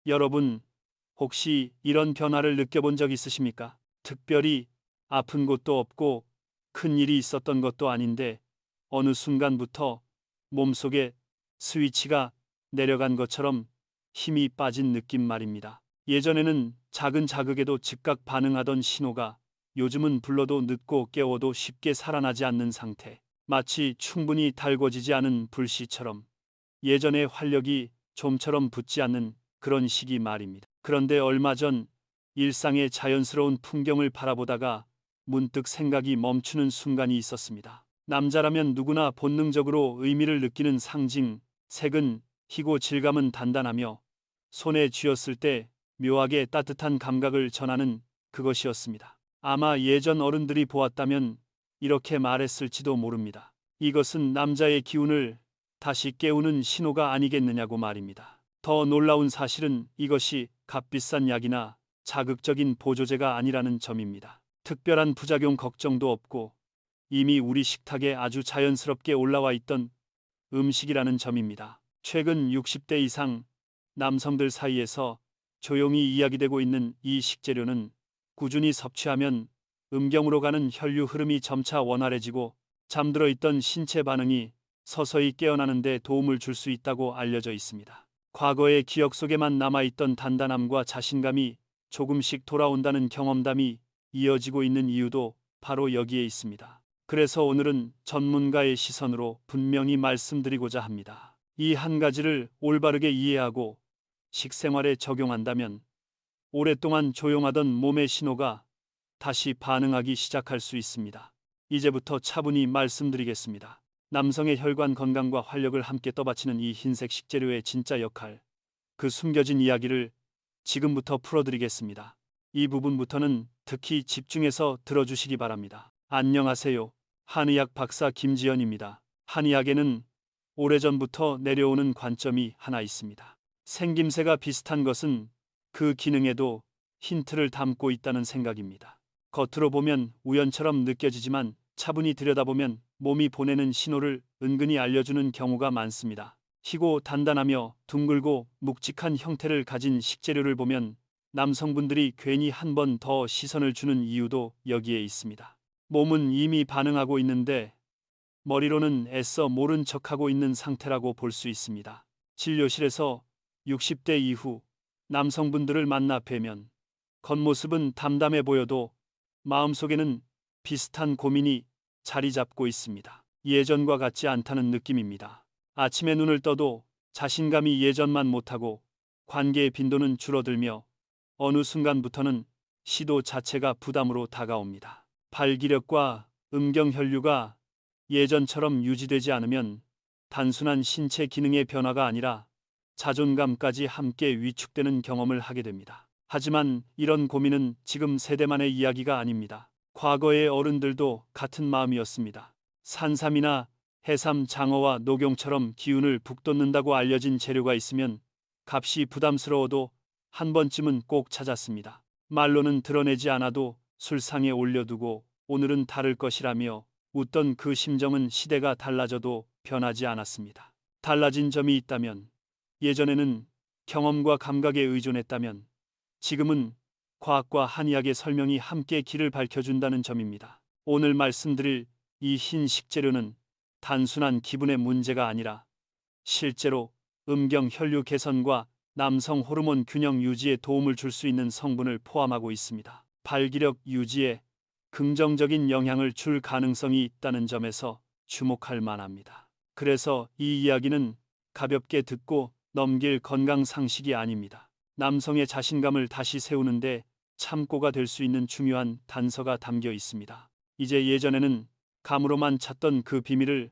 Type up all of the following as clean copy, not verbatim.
여러분, 혹시 이런 변화를 느껴본 적 있으십니까? 특별히 아픈 곳도 없고 큰 일이 있었던 것도 아닌데 어느 순간부터 몸속에 스위치가 내려간 것처럼 힘이 빠진 느낌 말입니다. 예전에는 작은 자극에도 즉각 반응하던 신호가 요즘은 불러도 늦고 깨워도 쉽게 살아나지 않는 상태. 마치 충분히 달궈지지 않은 불씨처럼 예전의 활력이 좀처럼 붙지 않는 그런 시기 말입니다. 그런데 얼마 전 일상의 자연스러운 풍경을 바라보다가 문득 생각이 멈추는 순간이 있었습니다. 남자라면 누구나 본능적으로 의미를 느끼는 상징, 색은 희고 질감은 단단하며 손에 쥐었을 때 묘하게 따뜻한 감각을 전하는 그것이었습니다. 아마 예전 어른들이 보았다면 이렇게 말했을지도 모릅니다. 이것은 남자의 기운을 다시 깨우는 신호가 아니겠느냐고 말입니다. 더 놀라운 사실은 이것이 값비싼 약이나 자극적인 보조제가 아니라는 점입니다. 특별한 부작용 걱정도 없고 이미 우리 식탁에 아주 자연스럽게 올라와 있던 음식이라는 점입니다. 최근 60대 이상 남성들 사이에서 조용히 이야기되고 있는 이 식재료는 꾸준히 섭취하면 음경으로 가는 혈류 흐름이 점차 원활해지고 잠들어 있던 신체 반응이 서서히 깨어나는 데 도움을 줄 수 있다고 알려져 있습니다. 과거의 기억 속에만 남아있던 단단함과 자신감이 조금씩 돌아온다는 경험담이 이어지고 있는 이유도 바로 여기에 있습니다. 그래서 오늘은 전문가의 시선으로 분명히 말씀드리고자 합니다. 이 한 가지를 올바르게 이해하고 식생활에 적용한다면 오랫동안 조용하던 몸의 신호가 다시 반응하기 시작할 수 있습니다. 이제부터 차분히 말씀드리겠습니다. 남성의 혈관 건강과 활력을 함께 떠받치는 이 흰색 식재료의 진짜 역할, 그 숨겨진 이야기를 지금부터 풀어드리겠습니다. 이 부분부터는 특히 집중해서 들어주시기 바랍니다. 안녕하세요. 한의학 박사 김지연입니다. 한의학에는 오래전부터 내려오는 관점이 하나 있습니다. 생김새가 비슷한 것은 그 기능에도 힌트를 담고 있다는 생각입니다. 겉으로 보면 우연처럼 느껴지지만 차분히 들여다보면 몸이 보내는 신호를 은근히 알려주는 경우가 많습니다. 희고 단단하며 둥글고 묵직한 형태를 가진 식재료를 보면 남성분들이 괜히 한 번 더 시선을 주는 이유도 여기에 있습니다. 몸은 이미 반응하고 있는데 머리로는 애써 모른 척하고 있는 상태라고 볼 수 있습니다. 진료실에서 60대 이후 남성분들을 만나 뵈면 겉모습은 담담해 보여도 마음속에는 비슷한 고민이 자리 잡고 있습니다. 예전과 같지 않다는 느낌입니다. 아침에 눈을 떠도 자신감이 예전만 못하고 관계의 빈도는 줄어들며 어느 순간부터는 시도 자체가 부담으로 다가옵니다. 발기력과 음경혈류가 예전처럼 유지되지 않으면 단순한 신체 기능의 변화가 아니라 자존감까지 함께 위축되는 경험을 하게 됩니다. 하지만 이런 고민은 지금 세대만의 이야기가 아닙니다. 과거의 어른들도 같은 마음이었습니다. 산삼이나 해삼, 장어와 녹용처럼 기운을 북돋는다고 알려진 재료가 있으면 값이 부담스러워도 한 번쯤은 꼭 찾았습니다. 말로는 드러내지 않아도 술상에 올려두고 오늘은 다를 것이라며 웃던 그 심정은 시대가 달라져도 변하지 않았습니다. 달라진 점이 있다면 예전에는 경험과 감각에 의존했다면 지금은 과학과 한의학의 설명이 함께 길을 밝혀준다는 점입니다. 오늘 말씀드릴 이 흰 식재료는 단순한 기분의 문제가 아니라 실제로 음경 혈류 개선과 남성 호르몬 균형 유지에 도움을 줄 수 있는 성분을 포함하고 있습니다. 발기력 유지에 긍정적인 영향을 줄 가능성이 있다는 점에서 주목할 만합니다. 그래서 이 이야기는 가볍게 듣고 넘길 건강 상식이 아닙니다. 남성의 자신감을 다시 세우는데 참고가 될 수 있는 중요한 단서가 담겨 있습니다. 이제 예전에는 감으로만 찾던 그 비밀을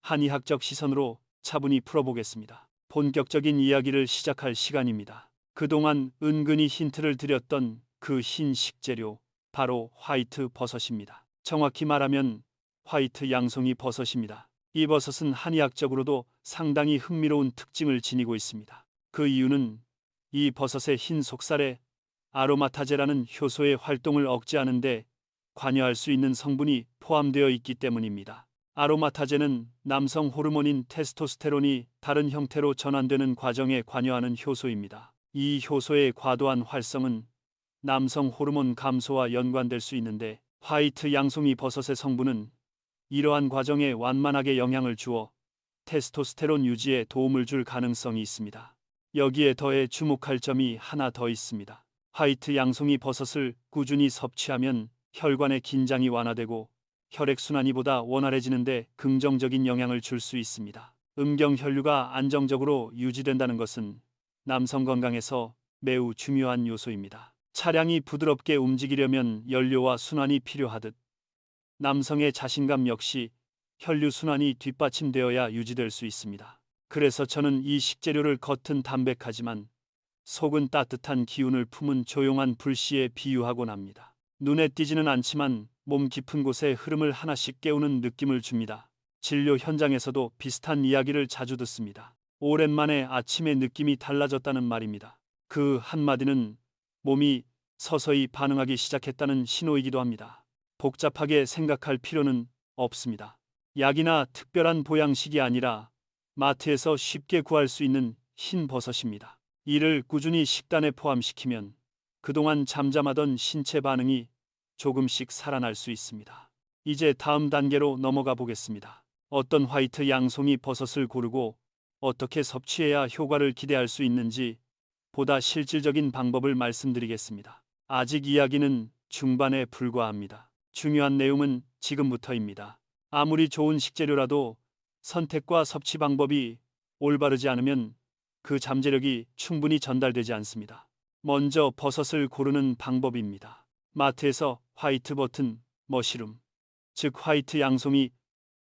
한의학적 시선으로 차분히 풀어보겠습니다. 본격적인 이야기를 시작할 시간입니다. 그동안 은근히 힌트를 드렸던 그 흰 식재료, 바로 화이트 버섯입니다. 정확히 말하면 화이트 양송이 버섯입니다. 이 버섯은 한의학적으로도 상당히 흥미로운 특징을 지니고 있습니다. 그 이유는 이 버섯의 흰 속살에 아로마타제라는 효소의 활동을 억제하는 데 관여할 수 있는 성분이 포함되어 있기 때문입니다. 아로마타제는 남성 호르몬인 테스토스테론이 다른 형태로 전환되는 과정에 관여하는 효소입니다. 이 효소의 과도한 활성은 남성 호르몬 감소와 연관될 수 있는데 화이트 양송이 버섯의 성분은 이러한 과정에 완만하게 영향을 주어 테스토스테론 유지에 도움을 줄 가능성이 있습니다. 여기에 더해 주목할 점이 하나 더 있습니다. 화이트 양송이 버섯을 꾸준히 섭취하면 혈관의 긴장이 완화되고 혈액순환이 보다 원활해지는데 긍정적인 영향을 줄 수 있습니다. 음경혈류가 안정적으로 유지된다는 것은 남성 건강에서 매우 중요한 요소입니다. 차량이 부드럽게 움직이려면 연료와 순환이 필요하듯 남성의 자신감 역시 혈류순환이 뒷받침되어야 유지될 수 있습니다. 그래서 저는 이 식재료를 겉은 담백하지만 속은 따뜻한 기운을 품은 조용한 불씨에 비유하곤 합니다. 눈에 띄지는 않지만 몸 깊은 곳에 흐름을 하나씩 깨우는 느낌을 줍니다. 진료 현장에서도 비슷한 이야기를 자주 듣습니다. 오랜만에 아침의 느낌이 달라졌다는 말입니다. 그 한마디는 몸이 서서히 반응하기 시작했다는 신호이기도 합니다. 복잡하게 생각할 필요는 없습니다. 약이나 특별한 보양식이 아니라 마트에서 쉽게 구할 수 있는 흰 버섯입니다. 이를 꾸준히 식단에 포함시키면 그동안 잠잠하던 신체 반응이 조금씩 살아날 수 있습니다. 이제 다음 단계로 넘어가 보겠습니다. 어떤 화이트 양송이 버섯을 고르고 어떻게 섭취해야 효과를 기대할 수 있는지 보다 실질적인 방법을 말씀드리겠습니다. 아직 이야기는 중반에 불과합니다. 중요한 내용은 지금부터입니다. 아무리 좋은 식재료라도 선택과 섭취 방법이 올바르지 않으면 그 잠재력이 충분히 전달되지 않습니다. 먼저 버섯을 고르는 방법입니다. 마트에서 화이트 버튼 머시룸, 즉 화이트 양송이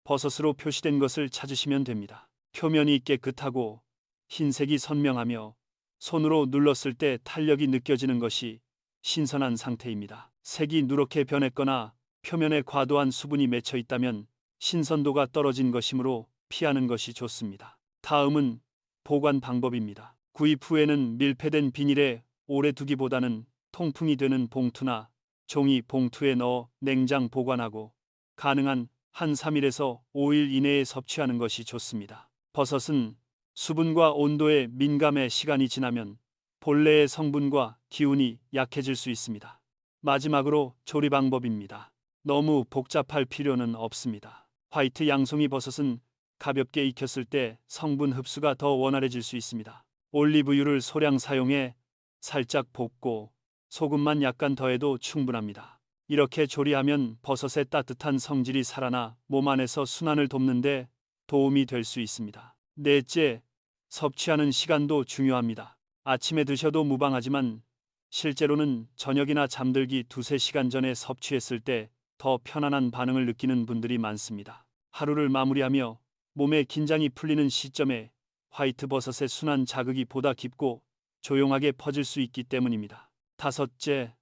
버섯으로 표시된 것을 찾으시면 됩니다. 표면이 깨끗하고 흰색이 선명하며 손으로 눌렀을 때 탄력이 느껴지는 것이 신선한 상태입니다. 색이 누렇게 변했거나 표면에 과도한 수분이 맺혀 있다면 신선도가 떨어진 것이므로 피하는 것이 좋습니다. 다음은 보관 방법입니다. 구입 후에는 밀폐된 비닐에 오래 두기보다는 통풍이 되는 봉투나 종이 봉투에 넣어 냉장 보관하고 가능한 한 3일에서 5일 이내에 섭취하는 것이 좋습니다. 버섯은 수분과 온도에 민감해 시간이 지나면 본래의 성분과 기운이 약해질 수 있습니다. 마지막으로 조리 방법입니다. 너무 복잡할 필요는 없습니다. 화이트 양송이 버섯은 가볍게 익혔을 때 성분 흡수가 더 원활해질 수 있습니다. 올리브유를 소량 사용해 살짝 볶고 소금만 약간 더해도 충분합니다. 이렇게 조리하면 버섯의 따뜻한 성질이 살아나 몸 안에서 순환을 돕는데 도움이 될 수 있습니다. 넷째, 섭취하는 시간도 중요합니다. 아침에 드셔도 무방하지만 실제로는 저녁이나 잠들기 2~3시간 전에 섭취했을 때 더 편안한 반응을 느끼는 분들이 많습니다. 하루를 마무리하며 몸의 긴장이 풀리는 시점에 화이트 버섯의 순환 자극이 보다 깊고 조용하게 퍼질 수 있기 때문입니다. 다섯째,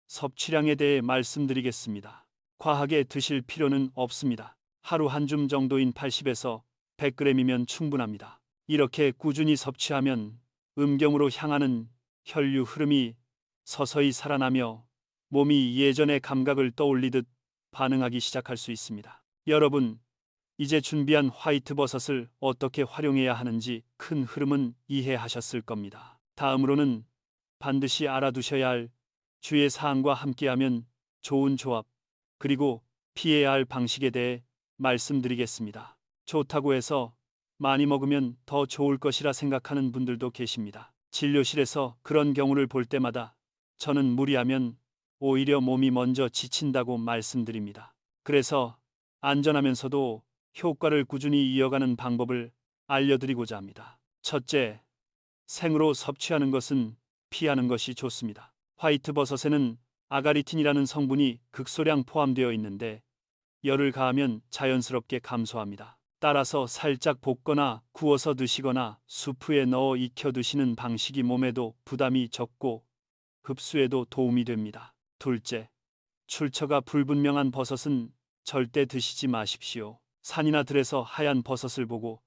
섭취량에 대해 말씀드리겠습니다. 과하게 드실 필요는 없습니다. 하루 한 줌 정도인 80에서 100g이면 충분합니다. 이렇게 꾸준히 섭취하면 음경으로 향하는 혈류 흐름이 서서히 살아나며 몸이 예전의 감각을 떠올리듯 반응하기 시작할 수 있습니다. 여러분, 이제 준비한 화이트 버섯을 어떻게 활용해야 하는지 큰 흐름은 이해하셨을 겁니다. 다음으로는 반드시 알아두셔야 할 주의 사항과 함께하면 좋은 조합, 그리고 피해야 할 방식에 대해 말씀드리겠습니다. 좋다고 해서 많이 먹으면 더 좋을 것이라 생각하는 분들도 계십니다. 진료실에서 그런 경우를 볼 때마다 저는 무리하면 오히려 몸이 먼저 지친다고 말씀드립니다. 그래서 안전하면서도 효과를 꾸준히 이어가는 방법을 알려드리고자 합니다. 첫째, 생으로 섭취하는 것은 피하는 것이 좋습니다. 화이트 버섯에는 아가리틴이라는 성분이 극소량 포함되어 있는데 열을 가하면 자연스럽게 감소합니다. 따라서 살짝 볶거나 구워서 드시거나 수프에 넣어 익혀 드시는 방식이 몸에도 부담이 적고 흡수에도 도움이 됩니다. 둘째, 출처가 불분명한 버섯은 절대 드시지 마십시오. 산이나 들에서 하얀 버섯을 보고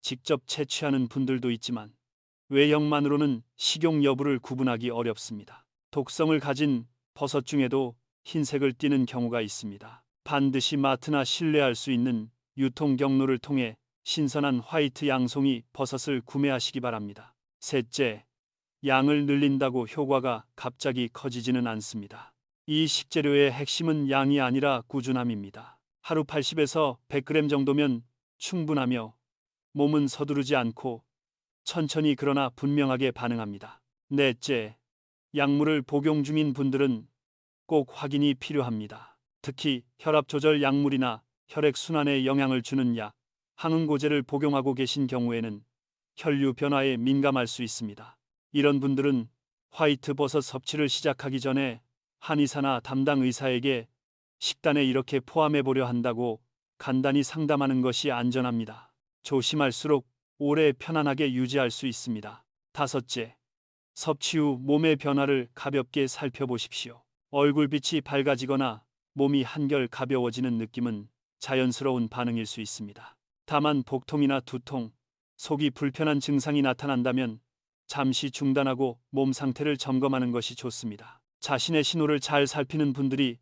직접 채취하는 분들도 있지만 외형만으로는 식용 여부를 구분하기 어렵습니다. 독성을 가진 버섯 중에도 흰색을 띠는 경우가 있습니다. 반드시 마트나 신뢰할 수 있는 유통 경로를 통해 신선한 화이트 양송이 버섯을 구매하시기 바랍니다. 셋째, 양을 늘린다고 효과가 갑자기 커지지는 않습니다. 이 식재료의 핵심은 양이 아니라 꾸준함입니다. 하루 80에서 100g 정도면 충분하며 몸은 서두르지 않고 천천히 그러나 분명하게 반응합니다. 넷째, 약물을 복용 중인 분들은 꼭 확인이 필요합니다. 특히 혈압 조절 약물이나 혈액순환에 영향을 주는 약, 항응고제를 복용하고 계신 경우에는 혈류 변화에 민감할 수 있습니다. 이런 분들은 화이트 버섯 섭취를 시작하기 전에 한의사나 담당 의사에게 식단에 이렇게 포함해 보려 한다고 간단히 상담하는 것이 안전합니다. 조심할수록 오래 편안하게 유지할 수 있습니다. 다섯째, 섭취 후 몸의 변화를 가볍게 살펴보십시오. 얼굴빛이 밝아지거나 몸이 한결 가벼워지는 느낌은 자연스러운 반응일 수 있습니다. 다만 복통이나 두통, 속이 불편한 증상이 나타난다면 잠시 중단하고 몸 상태를 점검하는 것이 좋습니다. 자신의 신호를 잘 살피는 분들이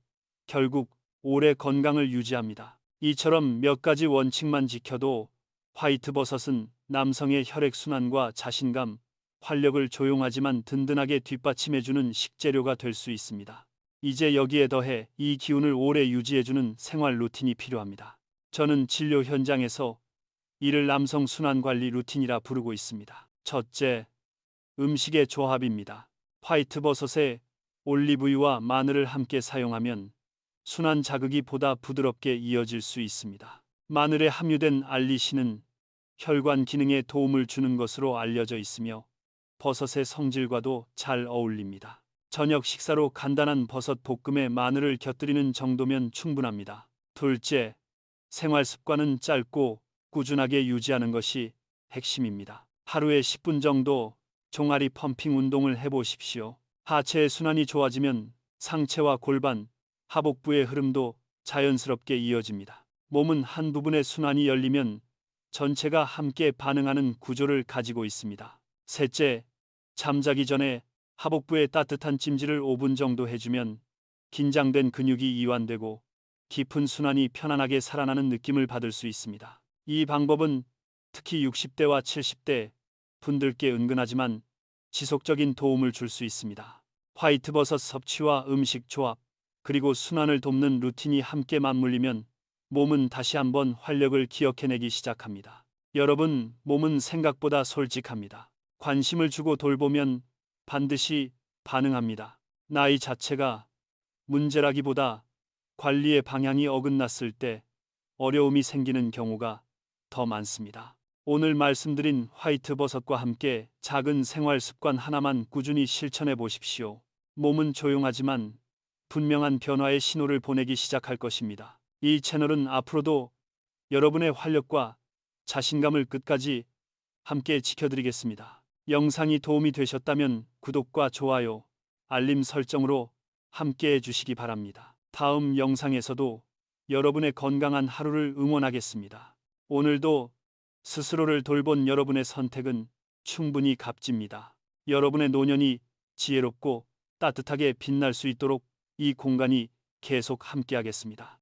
결국 오래 건강을 유지합니다. 이처럼 몇 가지 원칙만 지켜도 화이트 버섯은 남성의 혈액순환과 자신감, 활력을 조용하지만 든든하게 뒷받침해주는 식재료가 될 수 있습니다. 이제 여기에 더해 이 기운을 오래 유지해주는 생활 루틴이 필요합니다. 저는 진료 현장에서 이를 남성 순환 관리 루틴이라 부르고 있습니다. 첫째, 음식의 조합입니다. 화이트 버섯에 올리브유와 마늘을 함께 사용하면 순환 자극이 보다 부드럽게 이어질 수 있습니다. 마늘에 함유된 알리신은 혈관 기능에 도움을 주는 것으로 알려져 있으며 버섯의 성질과도 잘 어울립니다. 저녁 식사로 간단한 버섯 볶음에 마늘을 곁들이는 정도면 충분합니다. 둘째, 생활 습관은 짧고 꾸준하게 유지하는 것이 핵심입니다. 하루에 10분 정도 종아리 펌핑 운동을 해보십시오. 하체의 순환이 좋아지면 상체와 골반, 하복부의 흐름도 자연스럽게 이어집니다. 몸은 한 부분의 순환이 열리면 전체가 함께 반응하는 구조를 가지고 있습니다. 셋째, 잠자기 전에 하복부에 따뜻한 찜질을 5분 정도 해주면 긴장된 근육이 이완되고 깊은 순환이 편안하게 살아나는 느낌을 받을 수 있습니다. 이 방법은 특히 60대와 70대 분들께 은근하지만 지속적인 도움을 줄 수 있습니다. 화이트버섯 섭취와 음식 조합, 그리고 순환을 돕는 루틴이 함께 맞물리면 몸은 다시 한번 활력을 기억해내기 시작합니다. 여러분, 몸은 생각보다 솔직합니다. 관심을 주고 돌보면 반드시 반응합니다. 나이 자체가 문제라기보다 관리의 방향이 어긋났을 때 어려움이 생기는 경우가 더 많습니다. 오늘 말씀드린 화이트 버섯과 함께 작은 생활 습관 하나만 꾸준히 실천해 보십시오. 몸은 조용하지만 분명한 변화의 신호를 보내기 시작할 것입니다. 이 채널은 앞으로도 여러분의 활력과 자신감을 끝까지 함께 지켜드리겠습니다. 영상이 도움이 되셨다면 구독과 좋아요, 알림 설정으로 함께 해주시기 바랍니다. 다음 영상에서도 여러분의 건강한 하루를 응원하겠습니다. 오늘도 스스로를 돌본 여러분의 선택은 충분히 값집니다. 여러분의 노년이 지혜롭고 따뜻하게 빛날 수 있도록 이 공간이 계속 함께하겠습니다.